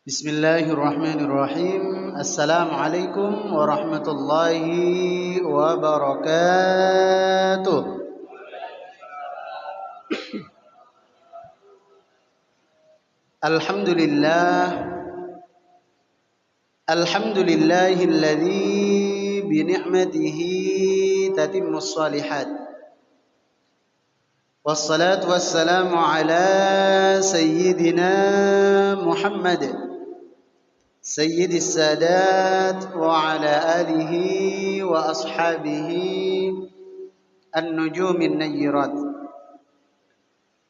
Bismillahirrahmanirrahim. Assalamualaikum warahmatullahi wabarakatuh. Alhamdulillah. Alhamdulillahilladzi bi ni'matihi tatimmus shalihat. Wassalatu wassalamu ala sayyidina Muhammad سيد السادات وعلى آله وأصحابه النجوم النيرات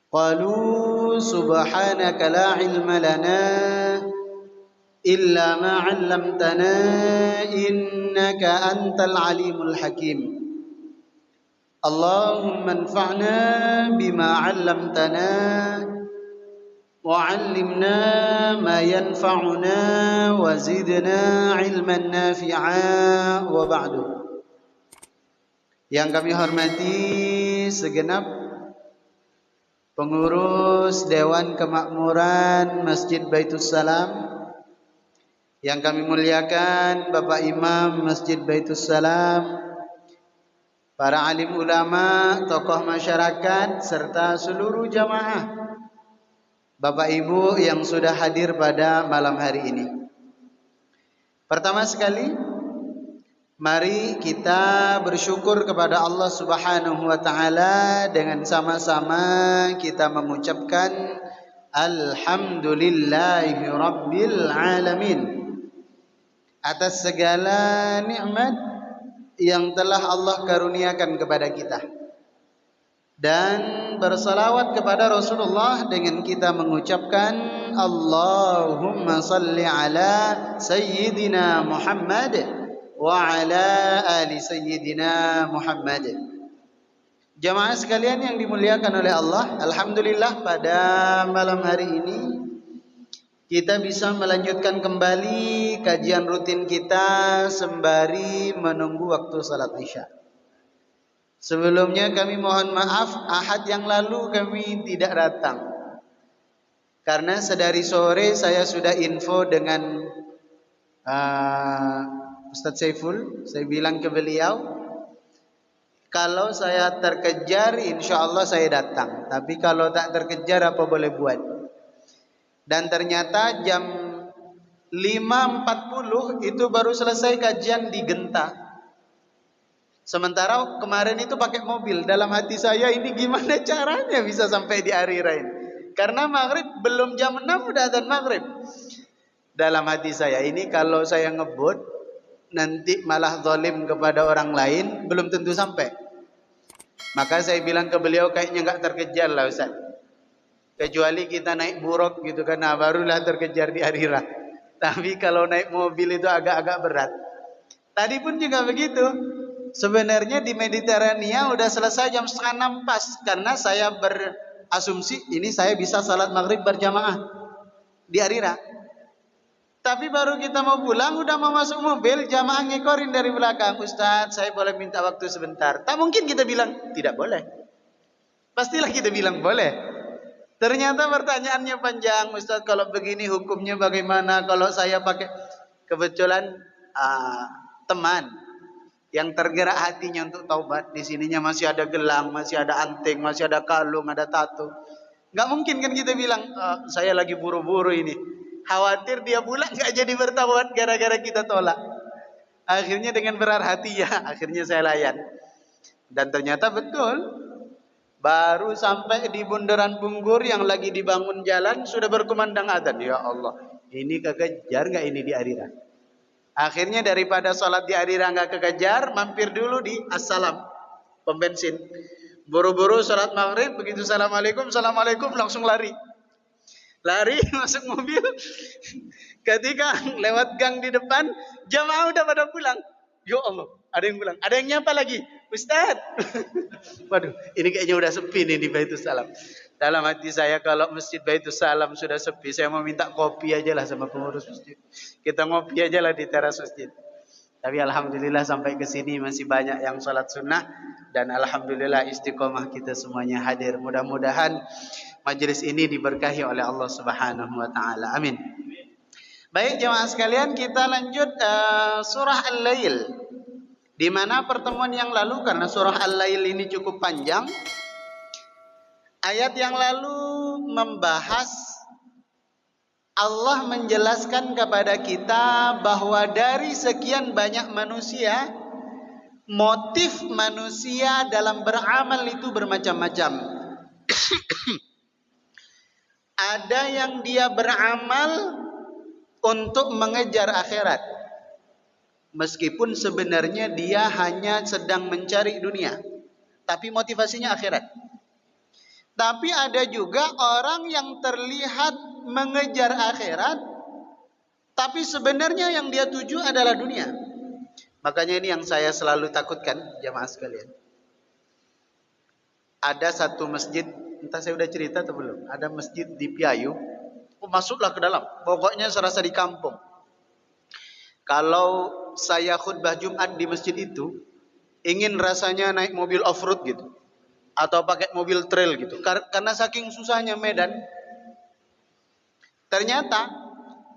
قالوا سبحانك لا علم لنا إلا ما علمتنا إنك أنت العليم الحكيم اللهم انفعنا بما علمتنا وعلمنا ما ينفعنا وزدنا علما نافعا وبعد. Yang kami hormati segenap pengurus Dewan Kemakmuran Masjid Baitus Salam, yang kami muliakan Bapak Imam Masjid Baitus Salam, para alim ulama, tokoh masyarakat serta seluruh jamaah, Bapak Ibu yang sudah hadir pada malam hari ini. Pertama sekali, mari kita bersyukur kepada Allah Subhanahu wa taala dengan sama-sama kita mengucapkan alhamdulillahi rabbil alamin atas segala nikmat yang telah Allah karuniakan kepada kita, dan bersalawat kepada Rasulullah dengan kita mengucapkan Allahumma salli ala Sayyidina Muhammad wa ala ali Sayyidina Muhammad. Jamaah sekalian yang dimuliakan oleh Allah, alhamdulillah pada malam hari ini kita bisa melanjutkan kembali kajian rutin kita sembari menunggu waktu salat Isya. Sebelumnya kami mohon maaf, Ahad yang lalu kami tidak datang karena sedari sore saya sudah info dengan Ustadz Saiful. Saya bilang ke beliau, kalau saya terkejar insya Allah saya datang, tapi kalau tak terkejar apa boleh buat. Dan ternyata jam 5.40 itu baru selesai kajian di Genta. Sementara kemarin itu pakai mobil. Dalam hati saya, ini gimana caranya bisa sampai di Harirain? Karena maghrib belum jam 6 udah adzan maghrib. Dalam hati saya, ini kalau saya ngebut nanti malah zalim kepada orang lain, belum tentu sampai. Maka saya bilang ke beliau, kayaknya nggak terkejar lah Ustaz, kecuali kita naik buruk gitu kan, nah barulah terkejar di Harira. Tapi kalau naik mobil itu agak-agak berat. Tadi pun juga begitu. Sebenarnya di Mediterania udah selesai jam 5:30 pas, karena saya berasumsi ini saya bisa salat maghrib berjamaah di Harira. Tapi baru kita mau pulang, udah mau masuk mobil, jamaah ngekorin dari belakang, Ustaz saya boleh minta waktu sebentar. Tak mungkin kita bilang tidak boleh, pastilah kita bilang boleh. Ternyata pertanyaannya panjang, Ustaz kalau begini hukumnya bagaimana? Kalau saya pakai, kebetulan teman yang tergerak hatinya untuk taubat, di sininya masih ada gelang, masih ada anting, masih ada kalung, ada tato. Nggak mungkin kan kita bilang saya lagi buru-buru ini, khawatir dia pulang nggak jadi bertaubat gara-gara kita tolak. Akhirnya dengan berat hati ya, akhirnya saya layan. Dan ternyata betul, baru sampai di bundaran Bunggur yang lagi dibangun jalan sudah berkumandang adzan. Ya Allah, ini kekejar nggak ini di Harira? Akhirnya daripada sholat di Harira nggak kekejar, mampir dulu di Assalam, pom bensin. Buru-buru sholat maghrib, begitu assalamualaikum, assalamualaikum langsung lari masuk mobil. Ketika lewat gang di depan, jamaah udah pada pulang. Ya Allah, ada yang pulang, ada yang nyapa lagi, Ustaz. Waduh, ini kayaknya udah sepi nih di Baitus Salam. Dalam hati saya, kalau Masjid Baitus Salam sudah sepi, saya mau minta kopi aja lah sama pengurus masjid. Kita ngopi aja lah di teras masjid. Tapi alhamdulillah sampai ke sini masih banyak yang sholat sunnah, dan alhamdulillah istiqomah kita semuanya hadir. Mudah-mudahan majelis ini diberkahi oleh Allah Subhanahu wa taala. Amin. Baik jemaah sekalian, kita lanjut surah Al-Lail. Di mana pertemuan yang lalu, karena surah Al-Lail ini cukup panjang, ayat yang lalu membahas Allah menjelaskan kepada kita bahwa dari sekian banyak manusia, motif manusia dalam beramal itu bermacam-macam. Ada yang dia beramal untuk mengejar akhirat, meskipun sebenarnya dia hanya sedang mencari dunia, tapi motivasinya akhirat. Tapi ada juga orang yang terlihat mengejar akhirat, tapi sebenarnya yang dia tuju adalah dunia. Makanya ini yang saya selalu takutkan jamaah sekalian. Ada satu masjid, entah saya udah cerita atau belum, ada masjid di Piayu. Masuklah ke dalam, pokoknya serasa di kampung. Kalau saya khutbah Jumat di masjid itu, ingin rasanya naik mobil off-road gitu, atau pakai mobil trail gitu, karena saking susahnya medan. Ternyata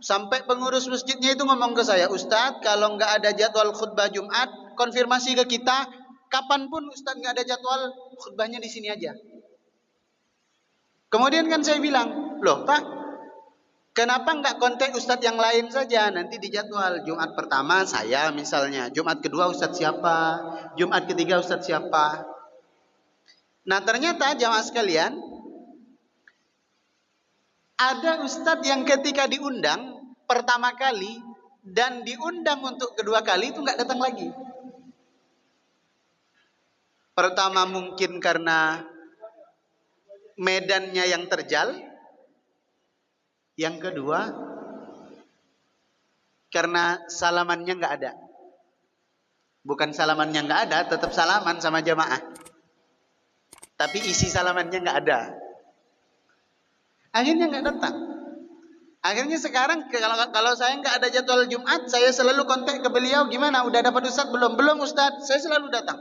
sampai pengurus masjidnya itu ngomong ke saya, Ustadz, kalau nggak ada jadwal khutbah Jumat, konfirmasi ke kita, kapanpun Ustadz nggak ada jadwal, khutbahnya di sini aja. Kemudian kan saya bilang, loh Pak, kenapa nggak kontak Ustadz yang lain saja? Nanti di jadwal Jumat pertama saya misalnya, Jumat kedua Ustadz siapa, Jumat ketiga Ustadz siapa. Nah ternyata jamaah sekalian, ada Ustadz yang ketika diundang pertama kali dan diundang untuk kedua kali itu nggak datang lagi. Pertama mungkin karena medannya yang terjal. Yang kedua, karena salamannya nggak ada. Bukan salamannya nggak ada, tetap salaman sama jamaah. Tapi isi salamannya nggak ada. Akhirnya nggak datang. Akhirnya sekarang kalau saya nggak ada jadwal Jumat, saya selalu kontak ke beliau, gimana? Udah dapat Ustadz belum? Belum Ustadz. Saya selalu datang.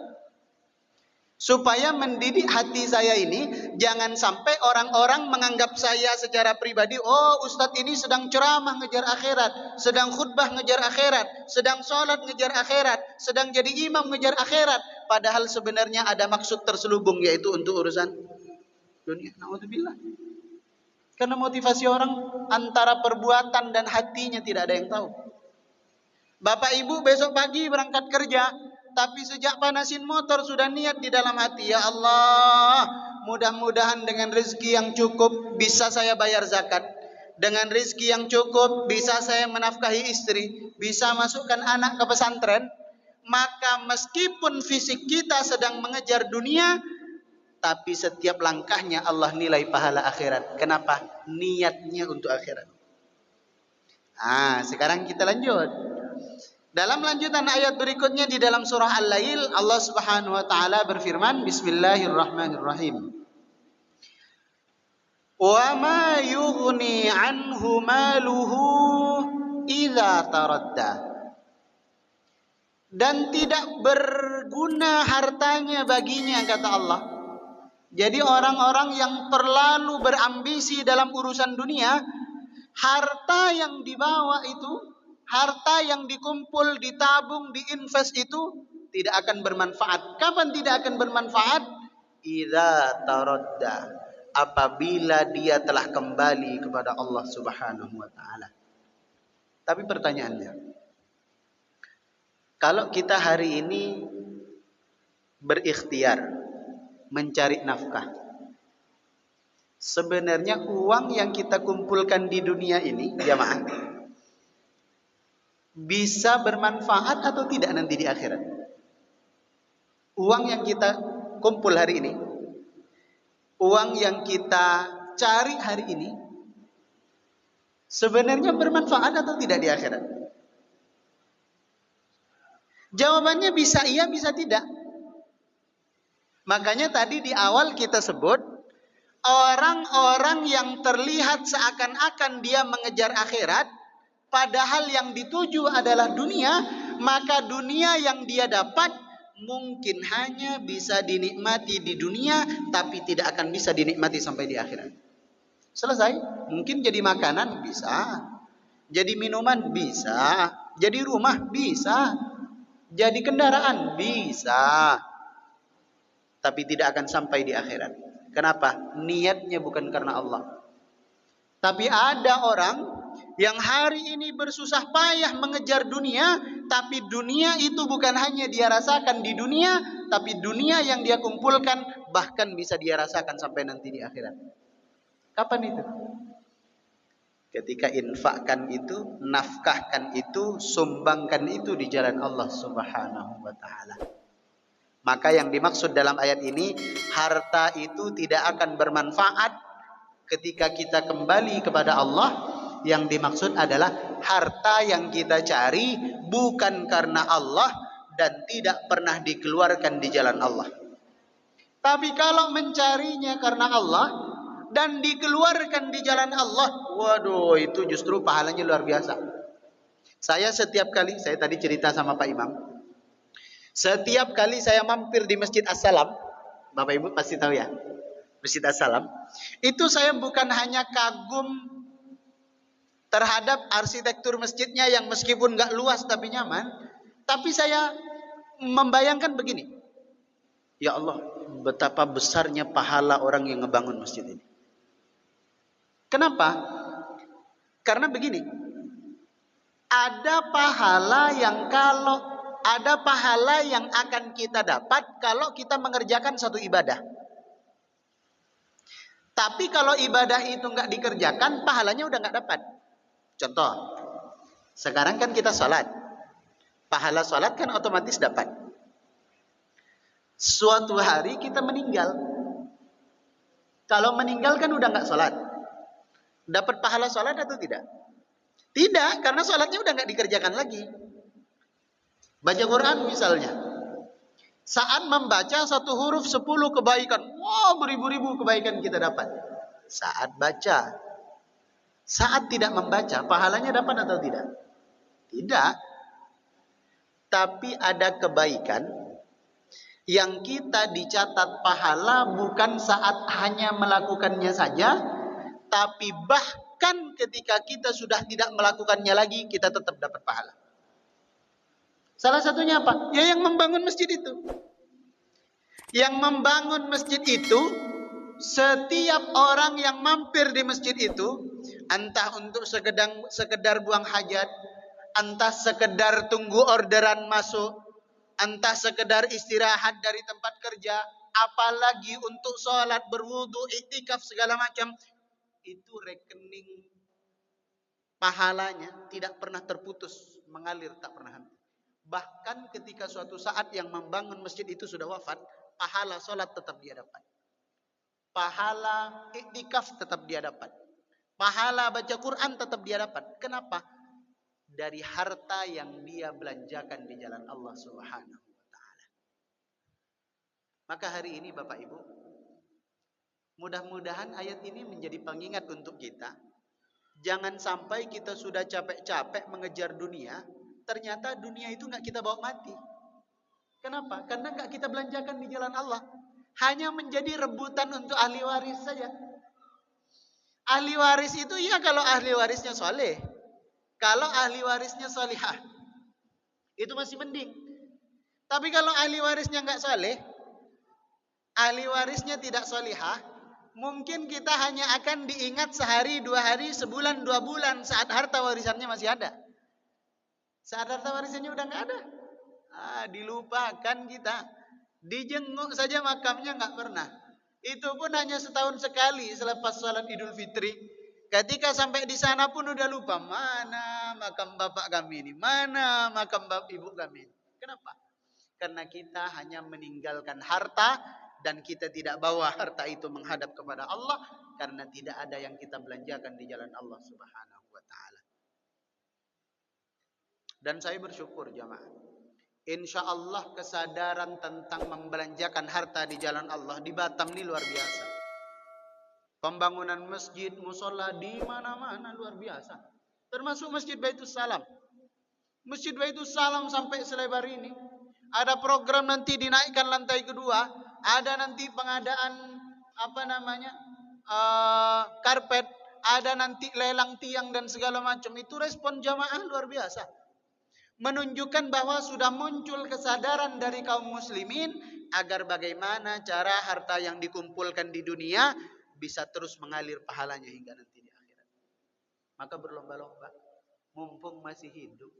Supaya mendidik hati saya ini, jangan sampai orang-orang menganggap saya secara pribadi, oh Ustadz ini sedang ceramah ngejar akhirat, sedang khutbah ngejar akhirat, sedang sholat ngejar akhirat, sedang jadi imam ngejar akhirat. Padahal sebenarnya ada maksud terselubung, yaitu untuk urusan dunia. Na'udzubillah. Karena motivasi orang antara perbuatan dan hatinya tidak ada yang tahu. Bapak ibu besok pagi berangkat kerja, tapi sejak panasin motor sudah niat di dalam hati, ya Allah, mudah-mudahan dengan rezeki yang cukup bisa saya bayar zakat. Dengan rezeki yang cukup bisa saya menafkahi istri, bisa masukkan anak ke pesantren. Maka meskipun fisik kita sedang mengejar dunia, tapi setiap langkahnya Allah nilai pahala akhirat. Kenapa? Niatnya untuk akhirat. Sekarang kita lanjut. Dalam lanjutan ayat berikutnya di dalam surah Al-Lail, Allah Subhanahu wa taala berfirman, Bismillahirrahmanirrahim. Wa ma yughni anhu maluhu idza taradda. Dan tidak berguna hartanya baginya, kata Allah. Jadi orang-orang yang terlalu berambisi dalam urusan dunia, harta yang dibawa itu, harta yang dikumpul, ditabung, diinvest itu tidak akan bermanfaat. Kapan tidak akan bermanfaat? Idza taradda, apabila dia telah kembali kepada Allah Subhanahu wa taala. Tapi pertanyaannya, kalau kita hari ini berikhtiar mencari nafkah, sebenarnya uang yang kita kumpulkan di dunia ini, jamaah, bisa bermanfaat atau tidak nanti di akhirat? Uang yang kita kumpul hari ini, uang yang kita cari hari ini, sebenarnya bermanfaat atau tidak di akhirat? Jawabannya bisa iya, bisa tidak. Makanya tadi di awal kita sebut, orang-orang yang terlihat seakan-akan dia mengejar akhirat, padahal yang dituju adalah dunia, maka dunia yang dia dapat mungkin hanya bisa dinikmati di dunia, tapi tidak akan bisa dinikmati sampai di akhirat. Selesai. Mungkin jadi makanan, bisa. Jadi minuman bisa, jadi rumah bisa, jadi kendaraan bisa, tapi tidak akan sampai di akhirat. Kenapa? Niatnya bukan karena Allah. Tapi ada orang yang hari ini bersusah payah mengejar dunia, tapi dunia itu bukan hanya dia rasakan di dunia, tapi dunia yang dia kumpulkan bahkan bisa dia rasakan sampai nanti di akhirat. Kapan itu? Ketika infakkan itu, nafkahkan itu, sumbangkan itu di jalan Allah Subhanahu wa taala. Maka yang dimaksud dalam ayat ini, harta itu tidak akan bermanfaat ketika kita kembali kepada Allah. Yang dimaksud adalah harta yang kita cari bukan karena Allah dan tidak pernah dikeluarkan di jalan Allah. Tapi kalau mencarinya karena Allah dan dikeluarkan di jalan Allah, waduh, itu justru pahalanya luar biasa. Saya setiap kali, saya tadi cerita sama Pak Imam, setiap kali saya mampir di Masjid As-Salam, Bapak Ibu pasti tahu ya, Masjid As-Salam, itu saya bukan hanya kagum terhadap arsitektur masjidnya yang meskipun nggak luas tapi nyaman, tapi saya membayangkan begini, ya Allah, betapa besarnya pahala orang yang ngebangun masjid ini. Kenapa? Karena begini, ada pahala yang akan kita dapat kalau kita mengerjakan satu ibadah. Tapi kalau ibadah itu nggak dikerjakan, pahalanya udah nggak dapat. Contoh, sekarang kan kita sholat, pahala sholat kan otomatis dapat. Suatu hari kita meninggal, kalau meninggal kan udah nggak sholat, dapat pahala sholat atau tidak? Tidak, karena sholatnya udah nggak dikerjakan lagi. Baca Quran misalnya, saat membaca satu huruf 10 kebaikan, wow, beribu-ribu kebaikan kita dapat. Saat baca, saat tidak membaca, pahalanya dapat atau tidak? Tidak. Tapi ada kebaikan yang kita dicatat pahala bukan saat hanya melakukannya saja, tapi bahkan ketika kita sudah tidak melakukannya lagi, kita tetap dapat pahala. Salah satunya apa? Ya yang membangun masjid itu. Yang membangun masjid itu, setiap orang yang mampir di masjid itu, entah untuk sekedar buang hajat, entah sekedar tunggu orderan masuk, entah sekedar istirahat dari tempat kerja, apalagi untuk sholat, berwudu, iktikaf segala macam, itu rekening pahalanya tidak pernah terputus, mengalir tak pernah henti. Bahkan ketika suatu saat yang membangun masjid itu sudah wafat, pahala sholat tetap dia dapat, pahala iktikaf tetap dia dapat, pahala baca Quran tetap dia dapat. Kenapa? Dari harta yang dia belanjakan di jalan Allah Subhanahu wa taala. Maka hari ini Bapak Ibu, mudah-mudahan ayat ini menjadi pengingat untuk kita. Jangan sampai kita sudah capek-capek mengejar dunia, ternyata dunia itu nggak kita bawa mati. Kenapa? Karena nggak kita belanjakan di jalan Allah. Hanya menjadi rebutan untuk ahli waris saja. Ahli waris itu ya kalau ahli warisnya soleh. Kalau ahli warisnya solihah, itu masih mending. Tapi kalau ahli warisnya nggak soleh, ahli warisnya tidak solihah, mungkin kita hanya akan diingat sehari, 2 hari, sebulan, 2 bulan saat harta warisannya masih ada. Saat harta warisannya udah nggak ada, dilupakan kita. Dijenguk saja makamnya nggak pernah. Itu pun hanya setahun sekali selepas salat Idul Fitri. Ketika sampai di sana pun udah lupa, mana makam bapak kami ini, mana makam ibu kami ini. Kenapa? Karena kita hanya meninggalkan harta dan kita tidak bawa harta itu menghadap kepada Allah, karena tidak ada yang kita belanjakan di jalan Allah Subhanahu wa taala. Dan saya bersyukur jamaah, insya Allah kesadaran tentang membelanjakan harta di jalan Allah di Batam ini luar biasa. Pembangunan masjid, musola di mana-mana luar biasa. Termasuk Masjid Baitus Salam. Masjid Baitus Salam sampai selebar ini. Ada program nanti dinaikkan lantai kedua. Ada nanti pengadaan karpet. ada nanti lelang tiang dan segala macam. Itu respon jamaah luar biasa. Menunjukkan bahwa sudah muncul kesadaran dari kaum muslimin agar bagaimana cara harta yang dikumpulkan di dunia bisa terus mengalir pahalanya hingga nanti di akhirat. Maka berlomba-lomba mumpung masih hidup.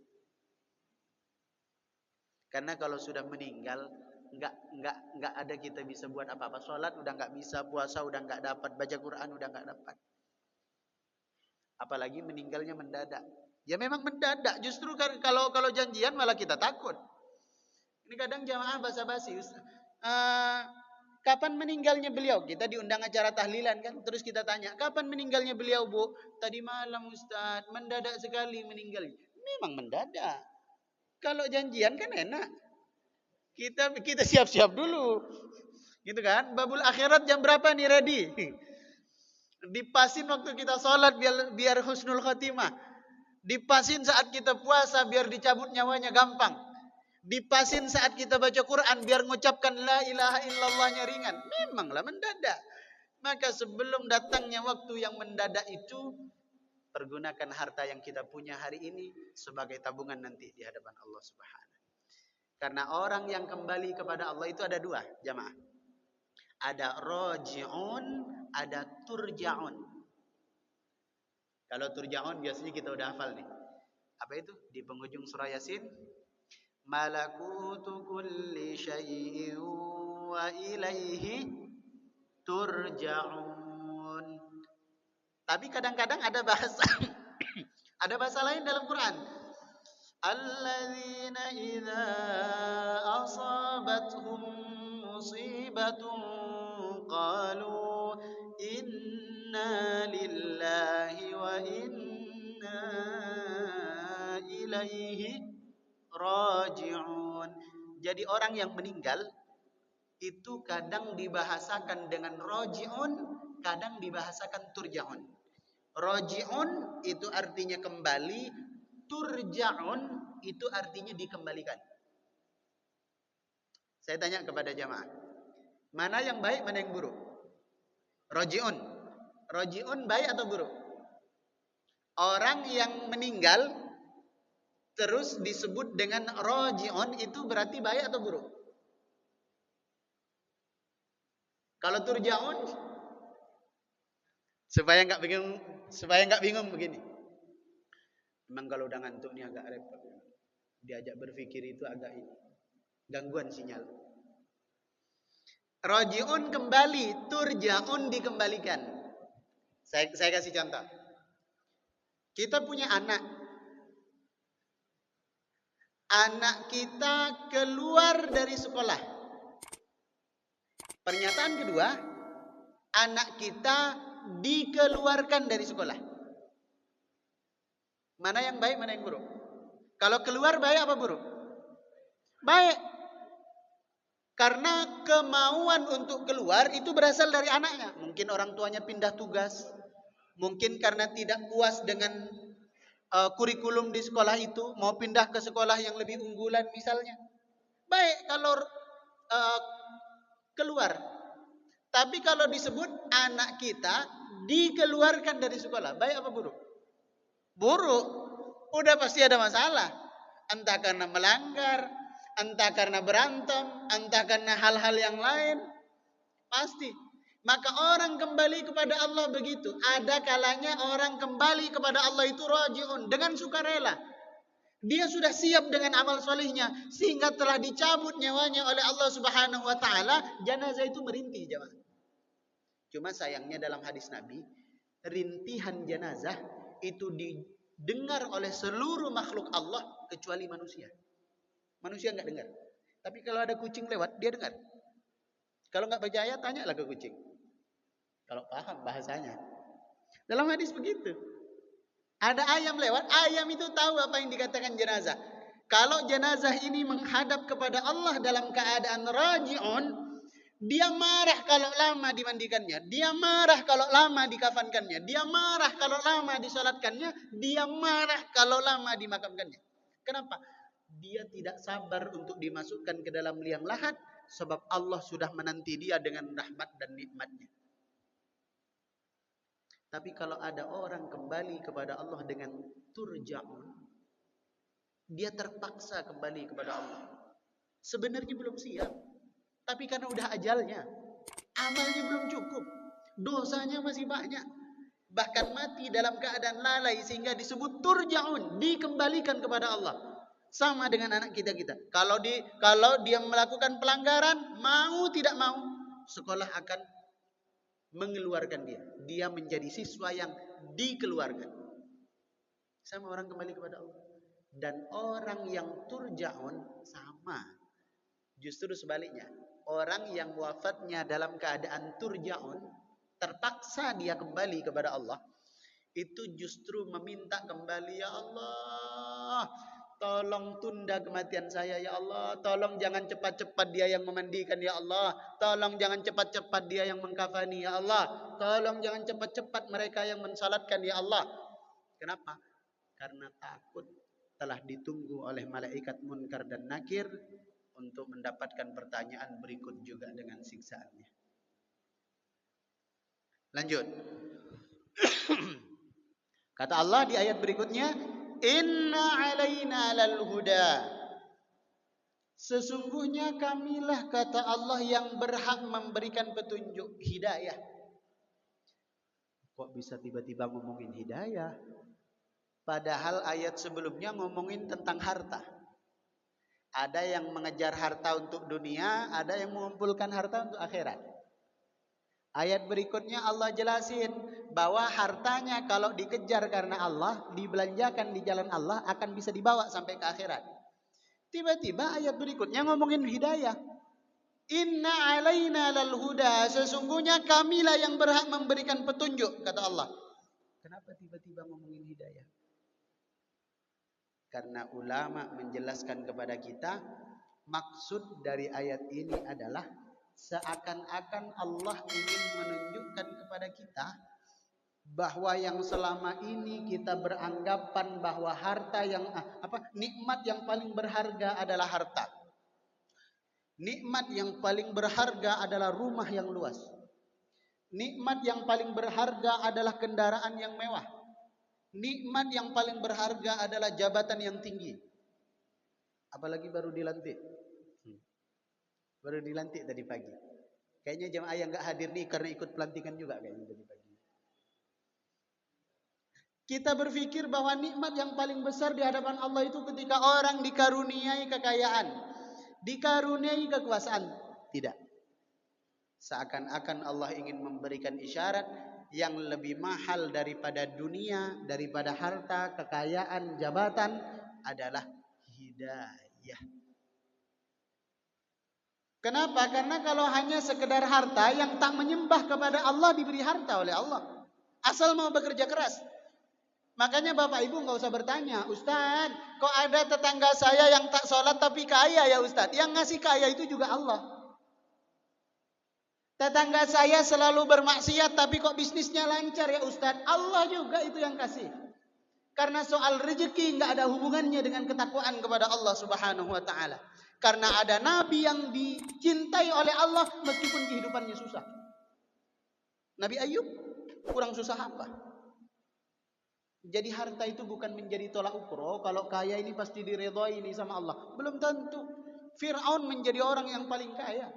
Karena kalau sudah meninggal nggak ada kita bisa buat apa-apa. Sholat udah nggak bisa, puasa udah nggak dapat, baca Quran udah nggak dapat. Apalagi meninggalnya mendadak. Ya memang mendadak. Justru kalau janjian malah kita takut. Ini kadang jamaah basa-basi. Kapan meninggalnya beliau? Kita diundang acara tahlilan kan. Terus kita tanya, kapan meninggalnya beliau, Bu? Tadi malam, Ustaz. Mendadak sekali meninggalnya. Memang mendadak. Kalau janjian kan enak. Kita siap-siap dulu. Gitu kan? Babul akhirat jam berapa nih ready? Dipasin waktu kita sholat biar husnul khotimah. Dipasin saat kita puasa biar dicabut nyawanya gampang. Dipasin saat kita baca Quran biar mengucapkan la ilaha illallahnya ringan. Memanglah mendadak. Maka sebelum datangnya waktu yang mendadak itu, pergunakan harta yang kita punya hari ini sebagai tabungan nanti di hadapan Allah Subhanahu. Karena orang yang kembali kepada Allah itu ada dua, jamaah. Ada roji'un, ada turja'un. Kalau turja'un biasanya kita udah hafal nih. Apa itu? Di penghujung surah Yasin. Malakutu kulli syai'in wa ilaihi turja'un. Tapi kadang-kadang ada bahasa ada bahasa lain dalam Quran. Alladzina idza asabathum musibatun qalu inna lillahi wa inna ilaihi raji'un. Jadi orang yang meninggal itu kadang dibahasakan dengan raji'un, kadang dibahasakan turja'un. Raji'un itu artinya kembali, turja'un itu artinya dikembalikan. Saya tanya kepada jamaah, mana yang baik, mana yang buruk? Raji'un. Raji'un baik atau buruk? Orang yang meninggal terus disebut dengan raji'un itu berarti baik atau buruk? Kalau turja'un, supaya nggak bingung begini. Memang kalau udah ngantuk nih agak repot. Diajak berpikir itu agak gangguan sinyal. Raji'un kembali, turja'un dikembalikan. Saya kasih contoh. Kita punya anak. Anak kita keluar dari sekolah. Pernyataan kedua, anak kita dikeluarkan dari sekolah. Mana yang baik, mana yang buruk? Kalau keluar baik apa buruk? Baik. Karena kemauan untuk keluar itu berasal dari anaknya. Mungkin orang tuanya pindah tugas. Mungkin karena tidak puas dengan kurikulum di sekolah itu, mau pindah ke sekolah yang lebih unggulan misalnya. Baik kalau keluar. Tapi kalau disebut anak kita dikeluarkan dari sekolah, baik apa buruk? Buruk. Udah pasti ada masalah. Entah karena melanggar, entah karena berantem, entah karena hal-hal yang lain. Pasti. Maka orang kembali kepada Allah begitu. Ada kalanya orang kembali kepada Allah itu raji'un, dengan sukarela. Dia sudah siap dengan amal solehnya, sehingga telah dicabut nyawanya oleh Allah Subhanahu wa taala, jenazah itu merintih, jemaah. Cuma sayangnya dalam hadis Nabi, rintihan jenazah itu didengar oleh seluruh makhluk Allah kecuali manusia. Manusia nggak dengar. Tapi kalau ada kucing lewat, dia dengar. Kalau nggak percaya, tanyalah ke kucing. Kalau paham bahasanya. Dalam hadis begitu. Ada ayam lewat, ayam itu tahu apa yang dikatakan jenazah. Kalau jenazah ini menghadap kepada Allah dalam keadaan raji'un, dia marah kalau lama dimandikannya, dia marah kalau lama dikafankannya, dia marah kalau lama disolatkannya, dia marah kalau lama dimakamkannya. Kenapa? Dia tidak sabar untuk dimasukkan ke dalam liang lahat, sebab Allah sudah menanti dia dengan rahmat dan nikmatnya. Tapi kalau ada orang kembali kepada Allah dengan turja'un, dia terpaksa kembali kepada Allah. Sebenarnya belum siap, tapi karena udah ajalnya, amalnya belum cukup, dosanya masih banyak, bahkan mati dalam keadaan lalai sehingga disebut turja'un, dikembalikan kepada Allah. Sama dengan anak kita. Kalau dia melakukan pelanggaran, mau tidak mau, sekolah akan mengeluarkan dia. Dia menjadi siswa yang dikeluarkan. Sama orang kembali kepada Allah. Dan orang yang turja'un sama. Justru sebaliknya. Orang yang wafatnya dalam keadaan turja'un, terpaksa dia kembali kepada Allah, itu justru meminta kembali, ya Allah, tolong tunda kematian saya, ya Allah. Tolong jangan cepat-cepat dia yang memandikan, ya Allah. Tolong jangan cepat-cepat dia yang mengkafani, ya Allah. Tolong jangan cepat-cepat mereka yang mensalatkan, ya Allah. Kenapa? Karena takut telah ditunggu oleh malaikat munkar dan nakir untuk mendapatkan pertanyaan berikut juga dengan siksaannya. Lanjut. Kata Allah di ayat berikutnya, inna alaina lal huda. Sesungguhnya kamilah, kata Allah, yang berhak memberikan petunjuk, hidayah. Kok bisa tiba-tiba ngomongin hidayah? Padahal ayat sebelumnya ngomongin tentang harta. Ada yang mengejar harta untuk dunia, ada yang mengumpulkan harta untuk akhirat. Ayat berikutnya Allah jelasin bahwa hartanya kalau dikejar karena Allah, dibelanjakan di jalan Allah, akan bisa dibawa sampai ke akhirat. Tiba-tiba ayat berikutnya ngomongin hidayah. Inna alaina lal huda. Sesungguhnya kamilah yang berhak memberikan petunjuk, kata Allah. Kenapa tiba-tiba ngomongin hidayah? Karena ulama menjelaskan kepada kita, maksud dari ayat ini adalah seakan-akan Allah ingin menunjukkan kepada kita bahwa yang selama ini kita beranggapan bahwa harta yang nikmat yang paling berharga adalah harta. Nikmat yang paling berharga adalah rumah yang luas. Nikmat yang paling berharga adalah kendaraan yang mewah. Nikmat yang paling berharga adalah jabatan yang tinggi. Apalagi baru dilantik. Baru dilantik tadi pagi. Kayaknya jemaah yang enggak hadir nih karena ikut pelantikan juga kayaknya tadi pagi. Kita berpikir bahwa nikmat yang paling besar di hadapan Allah itu ketika orang dikaruniai kekayaan, dikaruniai kekuasaan. Tidak. Seakan-akan Allah ingin memberikan isyarat yang lebih mahal daripada dunia, daripada harta, kekayaan, jabatan adalah hidayah. Kenapa? Karena kalau hanya sekedar harta, yang tak menyembah kepada Allah diberi harta oleh Allah. Asal mau bekerja keras. Makanya Bapak Ibu nggak usah bertanya, Ustaz, kok ada tetangga saya yang tak sholat tapi kaya ya Ustaz? Yang ngasih kaya itu juga Allah. Tetangga saya selalu bermaksiat tapi kok bisnisnya lancar ya Ustaz? Allah juga itu yang kasih. Karena soal rezeki nggak ada hubungannya dengan ketakwaan kepada Allah Subhanahu wa taala. Karena ada nabi yang dicintai oleh Allah meskipun kehidupannya susah. Nabi Ayub kurang susah apa? Jadi harta itu bukan menjadi tolak ukur. Oh, kalau kaya ini pasti diridhoi ini sama Allah. Belum tentu. Fir'aun menjadi orang yang paling kaya.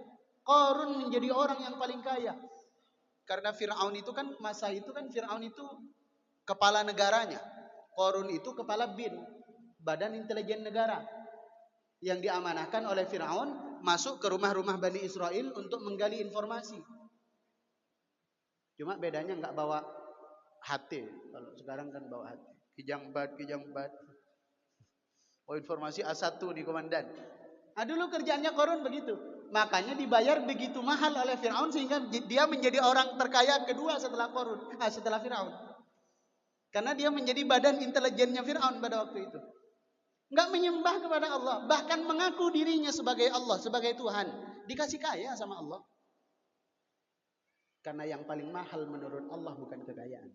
Qarun menjadi orang yang paling kaya. Karena Fir'aun itu kan masa itu kan Fir'aun itu kepala negaranya. Qarun itu kepala BIN, Badan Intelijen Negara, yang diamanahkan oleh Fir'aun masuk ke rumah-rumah Bani Israel untuk menggali informasi. Cuma bedanya nggak bawa HT. Kalau sekarang kan bawa HT. Kijang bat. Oh, informasi A1 di komandan. Nah, dulu kerjaannya Qarun begitu. Makanya dibayar begitu mahal oleh Fir'aun sehingga dia menjadi orang terkaya kedua setelah Qarun, setelah Fir'aun. Karena dia menjadi badan intelijennya Fir'aun pada waktu itu. Enggak menyembah kepada Allah, bahkan mengaku dirinya sebagai Allah, sebagai Tuhan. Dikasih kaya sama Allah. Karena yang paling mahal menurut Allah bukan kekayaan.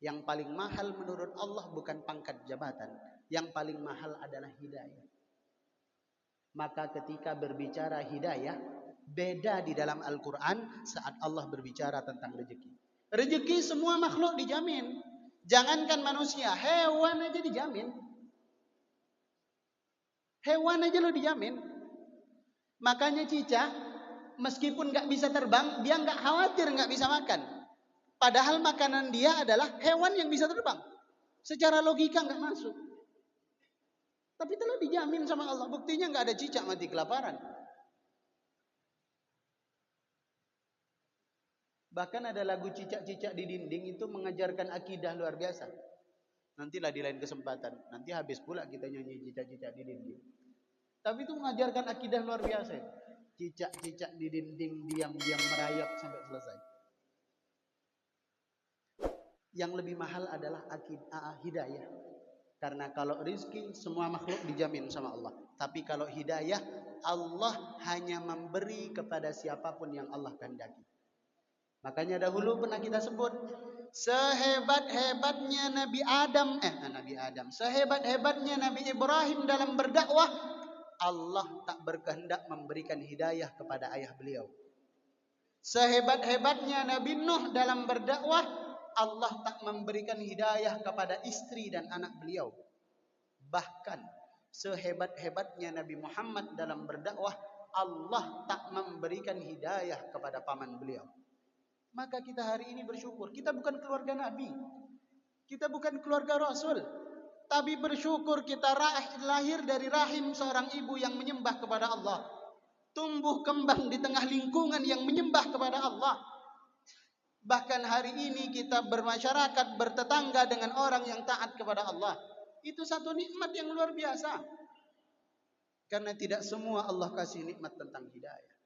Yang paling mahal menurut Allah bukan pangkat jabatan. Yang paling mahal adalah hidayah. Maka ketika berbicara hidayah, beda di dalam Al-Quran saat Allah berbicara tentang rezeki. Rezeki semua makhluk dijamin. Jangankan manusia, hewan aja dijamin. Hewan aja lo dijamin. Makanya cicak, meskipun nggak bisa terbang, dia nggak khawatir nggak bisa makan. Padahal makanan dia adalah hewan yang bisa terbang. Secara logika nggak masuk. Tapi telah dijamin sama Allah. Buktinya nggak ada cicak mati kelaparan. Bahkan ada lagu cicak-cicak di dinding itu mengajarkan akidah luar biasa. Nantilah di lain kesempatan. Nanti habis pula kita nyanyi cicak-cicak di dinding. Tapi itu mengajarkan akidah luar biasa. Cicak-cicak di dinding diam-diam merayap sampai selesai. Yang lebih mahal adalah hidayah. Karena kalau rizki semua makhluk dijamin sama Allah. Tapi kalau hidayah, Allah hanya memberi kepada siapapun yang Allah kehendaki. Makanya dahulu pernah kita sebut, sehebat-hebatnya Nabi Adam, sehebat-hebatnya Nabi Ibrahim dalam berdakwah, Allah tak berkehendak memberikan hidayah kepada ayah beliau. Sehebat-hebatnya Nabi Nuh dalam berdakwah, Allah tak memberikan hidayah kepada istri dan anak beliau. Bahkan sehebat-hebatnya Nabi Muhammad dalam berdakwah, Allah tak memberikan hidayah kepada paman beliau. Maka kita hari ini bersyukur. Kita bukan keluarga Nabi, kita bukan keluarga Rasul, tapi bersyukur kita lahir dari rahim seorang ibu yang menyembah kepada Allah, tumbuh kembang di tengah lingkungan yang menyembah kepada Allah. Bahkan hari ini kita bermasyarakat, bertetangga dengan orang yang taat kepada Allah. Itu satu nikmat yang luar biasa. Karena tidak semua Allah kasih nikmat tentang hidayah.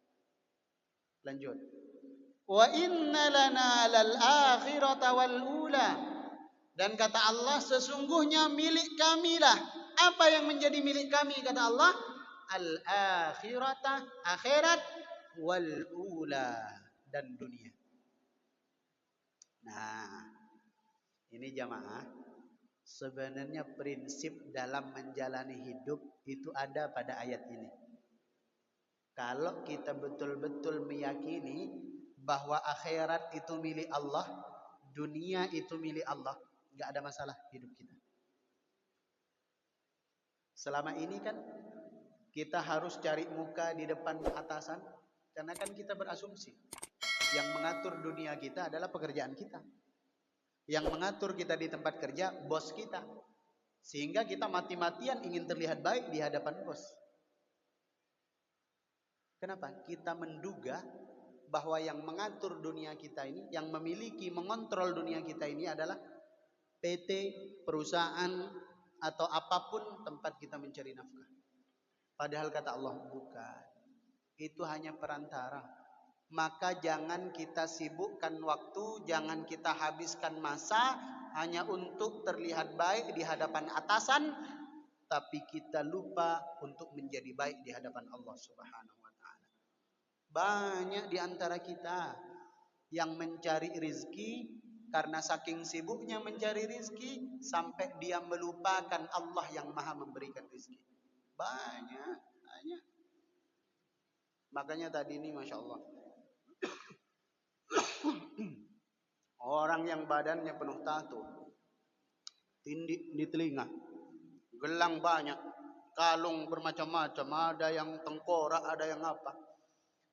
Lanjut. Wa inna lana lal akhirata wal ula. Dan kata Allah, sesungguhnya milik kamilah. Apa yang menjadi milik kami kata Allah? Al akhirata, akhirat, wal ula, dan dunia. Nah, ini jamaah, sebenarnya prinsip dalam menjalani hidup itu ada pada ayat ini. Kalau kita betul-betul meyakini bahwa akhirat itu milik Allah, dunia itu milik Allah, nggak ada masalah hidup kita. Selama ini kan kita harus cari muka di depan atasan, karena kan kita berasumsi yang mengatur dunia kita adalah pekerjaan kita. Yang mengatur kita di tempat kerja, bos kita. Sehingga kita mati-matian ingin terlihat baik di hadapan bos. Kenapa? Kita menduga bahwa yang mengatur dunia kita ini, yang memiliki, mengontrol dunia kita ini adalah PT, perusahaan, atau apapun tempat kita mencari nafkah. Padahal kata Allah, bukan. Itu hanya perantara. Maka jangan kita sibukkan waktu, jangan kita habiskan masa hanya untuk terlihat baik di hadapan atasan, tapi kita lupa untuk menjadi baik di hadapan Allah Subhanahu wa taala. Banyak di antara kita yang mencari rizki, karena saking sibuknya mencari rizki sampai dia melupakan Allah yang maha memberikan rizki. Banyak. Makanya tadi ini Masya Allah, orang yang badannya penuh tato, tindik di telinga, gelang banyak, kalung bermacam-macam, ada yang tengkorak, ada yang apa.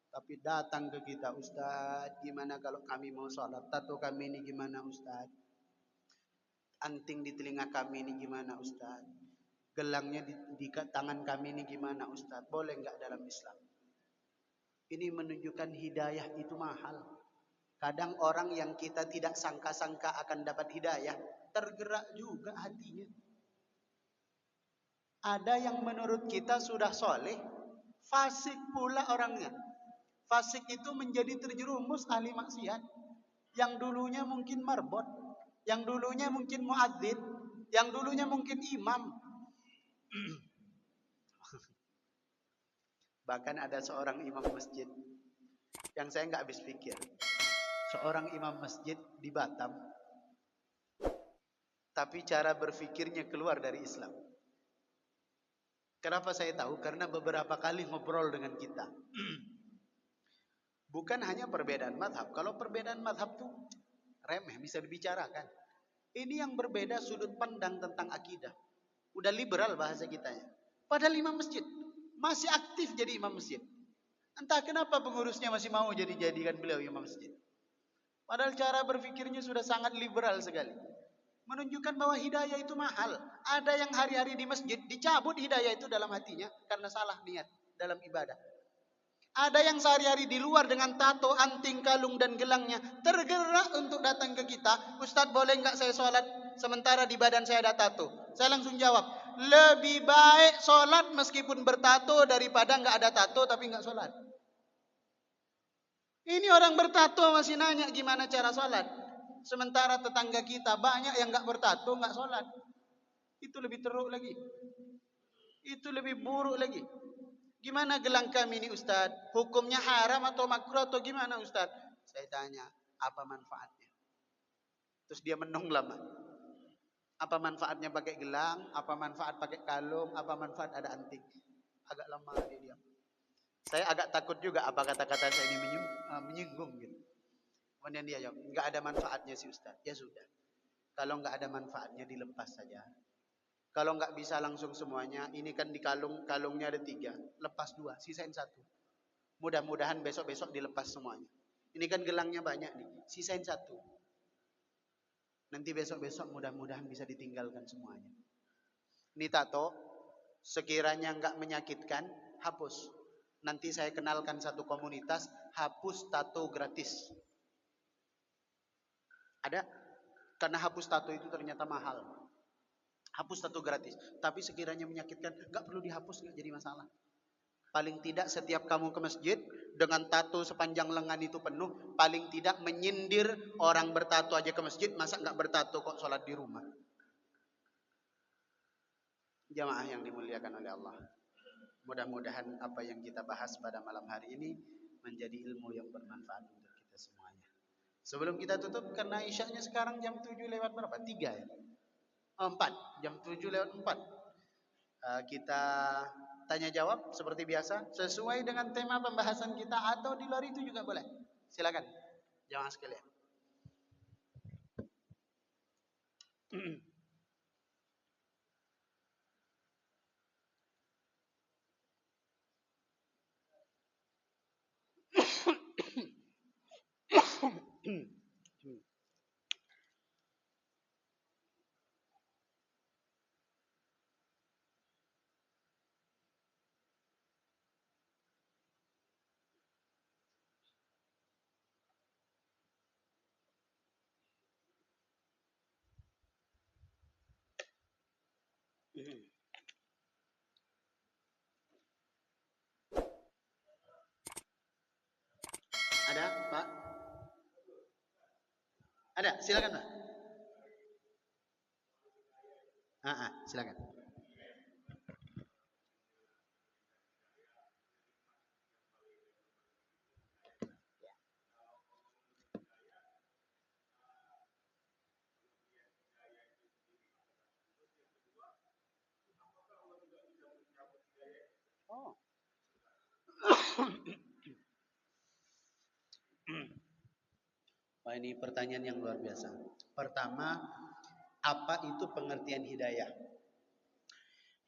Tapi datang ke kita, Ustaz, gimana kalau kami mau sholat? Tato kami ini gimana Ustaz? Anting di telinga kami ini gimana Ustaz? Gelangnya di tangan kami ini gimana Ustaz? Boleh enggak dalam Islam? Ini menunjukkan hidayah itu mahal. Kadang orang yang kita tidak sangka-sangka akan dapat hidayah, tergerak juga hatinya. Ada yang menurut kita sudah soleh, fasik pula orangnya. Fasik itu menjadi terjerumus ahli maksiat. Yang dulunya mungkin marbot, yang dulunya mungkin muadzin, yang dulunya mungkin imam. Bahkan ada seorang imam masjid yang saya nggak habis pikir. Seorang imam masjid di Batam, tapi cara berfikirnya keluar dari Islam. Kenapa saya tahu? Karena beberapa kali ngobrol dengan kita. Bukan hanya perbedaan madhab. Kalau perbedaan madhab tuh remeh, bisa dibicarakan. Ini yang berbeda sudut pandang tentang akidah. Udah liberal bahasa kitanya. Padahal imam masjid masih aktif jadi imam masjid. Entah kenapa pengurusnya masih mau jadikan beliau imam masjid. Padahal cara berpikirnya sudah sangat liberal sekali. Menunjukkan bahwa hidayah itu mahal. Ada yang hari-hari di masjid dicabut hidayah itu dalam hatinya karena salah niat dalam ibadah. Ada yang sehari-hari di luar dengan tato, anting, kalung dan gelangnya tergerak untuk datang ke kita. Ustadz, boleh nggak saya sholat sementara di badan saya ada tato? Saya langsung jawab, lebih baik sholat meskipun bertato daripada nggak ada tato tapi nggak sholat. Ini orang bertato masih nanya gimana cara sholat. Sementara tetangga kita banyak yang nggak bertato nggak sholat. Itu lebih teruk lagi. Itu lebih buruk lagi. Gimana gelang kami ini Ustaz? Hukumnya haram atau makruh atau gimana Ustaz? Saya tanya, apa manfaatnya? Terus dia menung lama. Apa manfaatnya pakai gelang? Apa manfaat pakai kalung? Apa manfaat ada anting? Agak lama dia diam. Saya agak takut juga apa kata-kata saya ini menyinggung gitu. Kemudian dia jawab, enggak ada manfaatnya sih Ustaz. Ya sudah. Kalau enggak ada manfaatnya dilepas saja. Kalau nggak bisa langsung semuanya, ini kan di kalungnya ada 3, lepas 2, sisain 1. Mudah-mudahan besok-besok dilepas semuanya. Ini kan gelangnya banyak nih, sisain 1. Nanti besok-besok mudah-mudahan bisa ditinggalkan semuanya. Ini tato, sekiranya nggak menyakitkan, hapus. Nanti saya kenalkan satu komunitas, hapus tato gratis. Ada? Karena hapus tato itu ternyata mahal. Hapus tato gratis. Tapi sekiranya menyakitkan, gak perlu dihapus, gak jadi masalah. Paling tidak setiap kamu ke masjid dengan tato sepanjang lengan itu penuh, paling tidak menyindir orang bertato aja ke masjid, masa gak bertato kok sholat di rumah. Jamaah yang dimuliakan oleh Allah. Mudah-mudahan apa yang kita bahas pada malam hari ini menjadi ilmu yang bermanfaat untuk kita semuanya. Sebelum kita tutup, karena isyaknya sekarang jam 7 lewat berapa? 3 ya? 4, jam 7 lewat 4. Kita tanya jawab seperti biasa sesuai dengan tema pembahasan kita atau di luar itu juga boleh. Silakan jamaah sekalian. Ada Pak? Ada, silakan Pak. Silakan. Oh. Wah, ini pertanyaan yang luar biasa. Pertama, apa itu pengertian hidayah?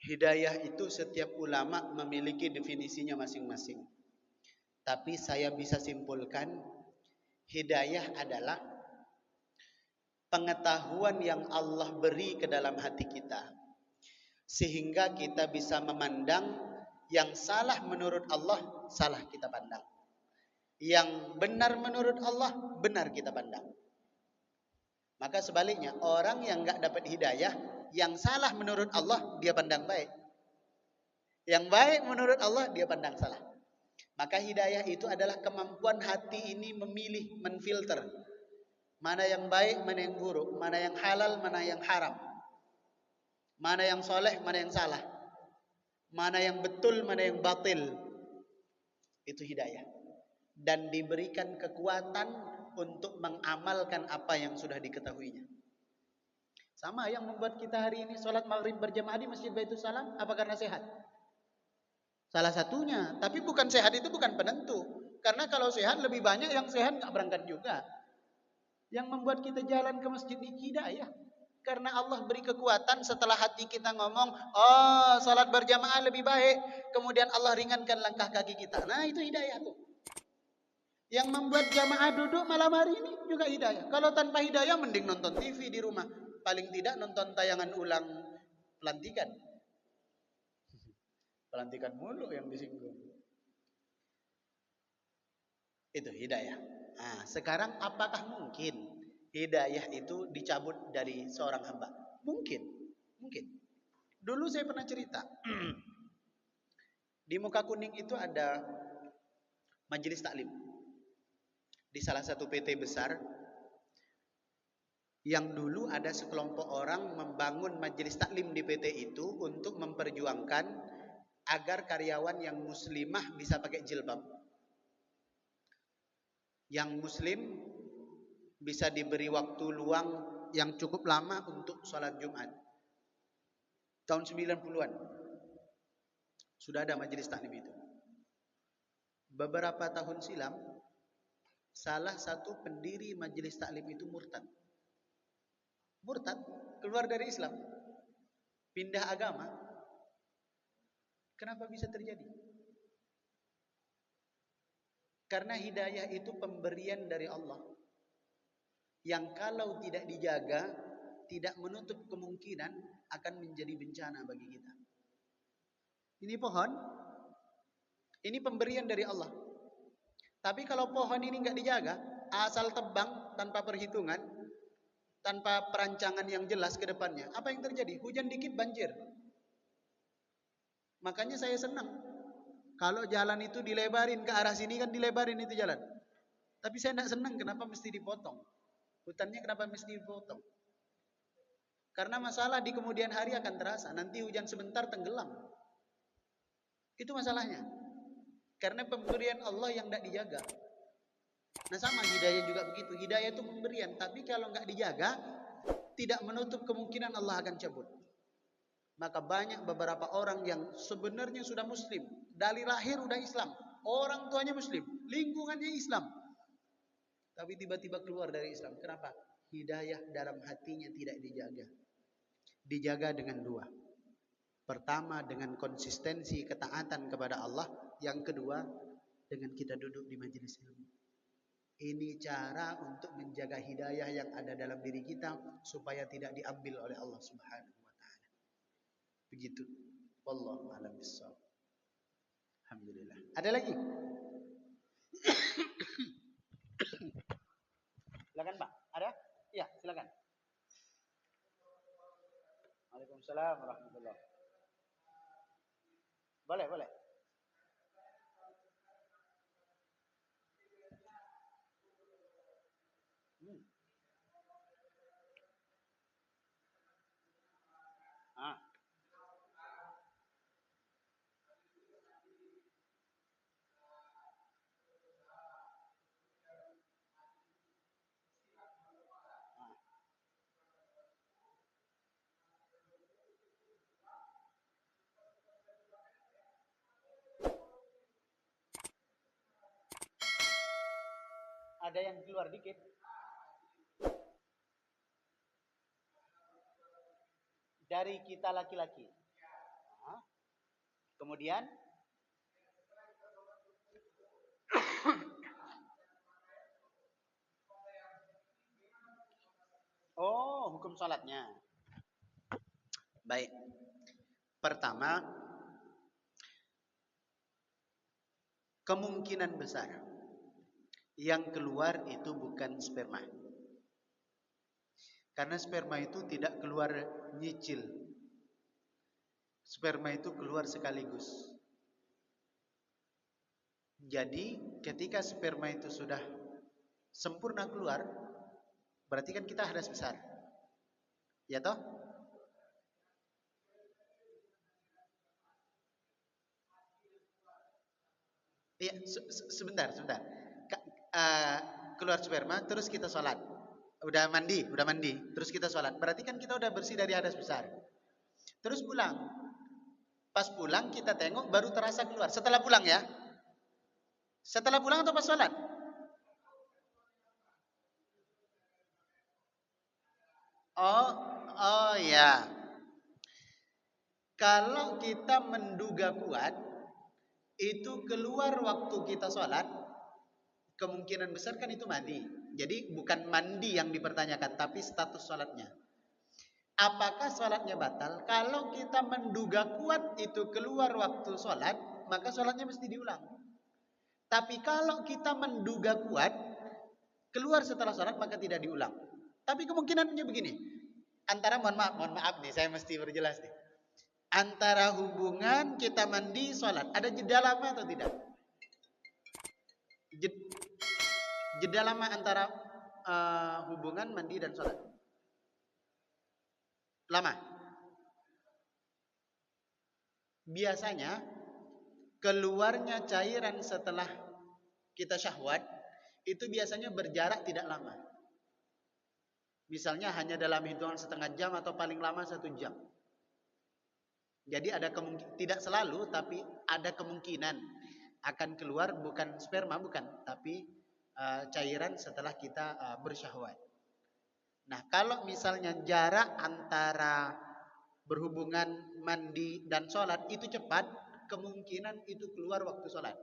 Hidayah itu setiap ulama memiliki definisinya masing-masing. Tapi saya bisa simpulkan, hidayah adalah pengetahuan yang Allah beri ke dalam hati kita. Sehingga kita bisa memandang yang salah menurut Allah, salah kita pandang. Yang benar menurut Allah, benar kita pandang. Maka sebaliknya, orang yang enggak dapat hidayah, yang salah menurut Allah, dia pandang baik. Yang baik menurut Allah, dia pandang salah. Maka hidayah itu adalah kemampuan hati ini memilih, menfilter. Mana yang baik, mana yang buruk. Mana yang halal, mana yang haram. Mana yang soleh, mana yang salah. Mana yang betul, mana yang batil. Itu hidayah. Dan diberikan kekuatan untuk mengamalkan apa yang sudah diketahuinya. Sama yang membuat kita hari ini sholat maghrib berjamaah di Masjid Baitul Salam, apa karena sehat? Salah satunya, tapi bukan sehat itu bukan penentu. Karena kalau sehat lebih banyak yang sehat nggak berangkat juga. Yang membuat kita jalan ke masjid ini hidayah. Karena Allah beri kekuatan setelah hati kita ngomong, oh salat berjamaah lebih baik. Kemudian Allah ringankan langkah kaki kita. Nah itu hidayah tuh. Yang membuat jamaah duduk malam hari ini juga hidayah. Kalau tanpa hidayah mending nonton TV di rumah. Paling tidak nonton tayangan ulang pelantikan. Pelantikan mulu yang disinggung. Itu hidayah. Nah, sekarang apakah mungkin hidayah itu dicabut dari seorang hamba? Mungkin. Mungkin. Dulu saya pernah cerita. Di Muka Kuning itu ada majelis taklim. Di salah satu PT besar. Yang dulu ada sekelompok orang membangun majelis taklim di PT itu untuk memperjuangkan agar karyawan yang muslimah bisa pakai jilbab. Yang muslim bisa diberi waktu luang yang cukup lama untuk sholat Jumat. Tahun 90-an sudah ada majelis taklim itu. Beberapa tahun silam salah satu pendiri majelis taklim itu murtad. Murtad, keluar dari Islam, pindah agama. Kenapa bisa terjadi? Karena hidayah itu pemberian dari Allah. Yang kalau tidak dijaga, tidak menutup kemungkinan akan menjadi bencana bagi kita. Ini pohon, ini pemberian dari Allah. Tapi kalau pohon ini nggak dijaga, asal tebang tanpa perhitungan, tanpa perancangan yang jelas ke depannya, apa yang terjadi? Hujan dikit banjir. Makanya saya senang kalau jalan itu dilebarin ke arah sini, kan dilebarin itu jalan. Tapi saya tidak senang kenapa mesti dipotong. Hutannya kenapa mesti dipotong? Karena masalah di kemudian hari akan terasa. Nanti hujan sebentar tenggelam. Itu masalahnya. Karena pemberian Allah yang tidak dijaga. Nah sama hidayah juga begitu. Hidayah itu pemberian. Tapi kalau nggak dijaga, tidak menutup kemungkinan Allah akan cabut. Maka banyak beberapa orang yang sebenarnya sudah muslim. Dari lahir udah Islam. Orang tuanya muslim. Lingkungannya Islam. Tapi tiba-tiba keluar dari Islam. Kenapa? Hidayah dalam hatinya tidak dijaga. Dijaga dengan dua. Pertama dengan konsistensi ketaatan kepada Allah. Yang kedua dengan kita duduk di majelis ilmu. Ini cara untuk menjaga hidayah yang ada dalam diri kita supaya tidak diambil oleh Allah Subhanahu wa taala. Begitu. Wallahu a'lam bishawab. Alhamdulillah. Ada lagi? Silakan, Pak. Ada? Iya, silakan. Waalaikumsalam warahmatullahi. Boleh, boleh. Ah. Ada yang keluar dikit. Dari kita laki-laki. Kemudian oh, hukum salatnya. Baik. Pertama, kemungkinan besar yang keluar itu bukan sperma. Karena sperma itu tidak keluar nyicil. Sperma itu keluar sekaligus. Jadi ketika sperma itu sudah sempurna keluar, berarti kan kita hadas besar. Ya toh? Iya, sebentar. Keluar sperma terus kita sholat. Udah mandi, terus kita sholat. Berarti kan kita udah bersih dari hadas besar. Terus pulang. Pas pulang kita tengok baru terasa keluar. Setelah pulang ya. Setelah pulang atau pas sholat? Oh, oh ya. Kalau kita menduga kuat, itu keluar waktu kita sholat, kemungkinan besar kan itu mandi. Jadi bukan mandi yang dipertanyakan, tapi status sholatnya. Apakah sholatnya batal? Kalau kita menduga kuat itu keluar waktu sholat, maka sholatnya mesti diulang. Tapi kalau kita menduga kuat keluar setelah sholat, maka tidak diulang. Tapi kemungkinannya begini, antara mohon maaf nih, saya mesti berjelas nih. Antara hubungan kita mandi sholat, ada jeda lama atau tidak? Jeda lama antara hubungan mandi dan sholat. Lama. Biasanya keluarnya cairan setelah kita syahwat itu biasanya berjarak tidak lama. Misalnya hanya dalam hitungan setengah jam atau paling lama 1 jam. Jadi ada kemungkinan, tidak selalu, tapi ada kemungkinan akan keluar bukan sperma, bukan, tapi cairan setelah kita bersyahwat. Nah, kalau misalnya jarak antara berhubungan mandi dan sholat itu cepat, kemungkinan itu keluar waktu sholat.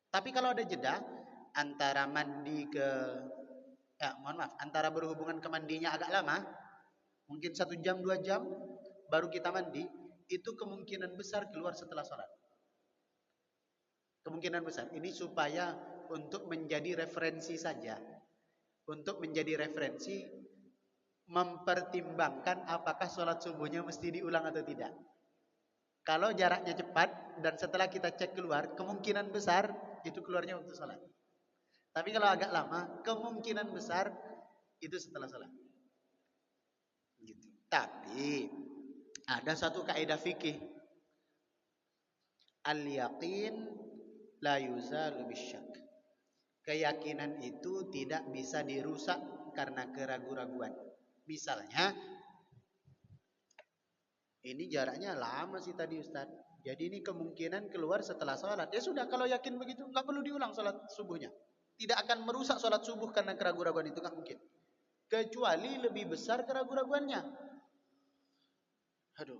Tapi kalau ada jeda antara mandi ke, antara berhubungan ke mandinya agak lama, mungkin 1 jam 2 jam, baru kita mandi, itu kemungkinan besar keluar setelah sholat. Kemungkinan besar. Ini supaya untuk menjadi referensi saja. Untuk menjadi referensi, mempertimbangkan apakah sholat subuhnya mesti diulang atau tidak. Kalau jaraknya cepat dan setelah kita cek keluar, kemungkinan besar itu keluarnya waktu sholat. Tapi kalau agak lama, kemungkinan besar itu setelah sholat. Gitu. Tapi ada satu kaidah fikih, al-yaqin la yuzalu bisyak. Keyakinan itu tidak bisa dirusak karena keraguan-raguan. Misalnya, ini jaraknya lama sih tadi Ustaz. Jadi ini kemungkinan keluar setelah sholat. Ya sudah, kalau yakin begitu, nggak perlu diulang sholat subuhnya. Tidak akan merusak sholat subuh karena keraguan-raguan itu, nggak mungkin. Kecuali lebih besar keraguan-raguannya. Aduh,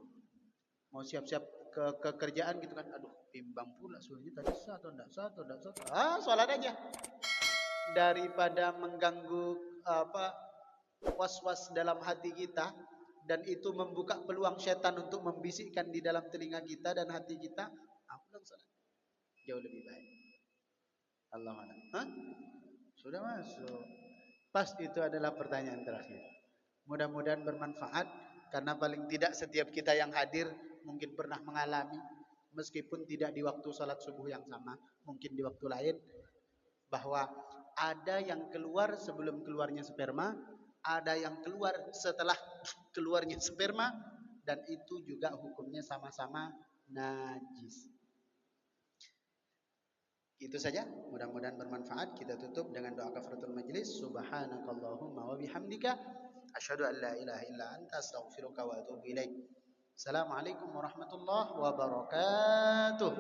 mau siap-siap ke kerjaan gitu kan. Aduh, timbang pula subuhnya tadi sah atau enggak sah. Sholat aja. Daripada mengganggu was-was dalam hati kita, dan itu membuka peluang setan untuk membisikkan di dalam telinga kita dan hati kita, ulang salat. Jauh lebih baik. Allah a'lam. Sudah masuk. Pas itu adalah pertanyaan terakhir. Mudah-mudahan bermanfaat, karena paling tidak setiap kita yang hadir mungkin pernah mengalami, meskipun tidak di waktu salat subuh yang sama, mungkin di waktu lain, bahwa ada yang keluar sebelum keluarnya sperma, ada yang keluar setelah keluarnya sperma, dan itu juga hukumnya sama-sama najis. Itu saja, mudah-mudahan bermanfaat. Kita tutup dengan doa kafaratul majlis. Subhanakallahumma wa bihamdika asyhadu an la ilaha illa anta astaghfiruka wa atubu ilaik. Assalamualaikum warahmatullahi wabarakatuh.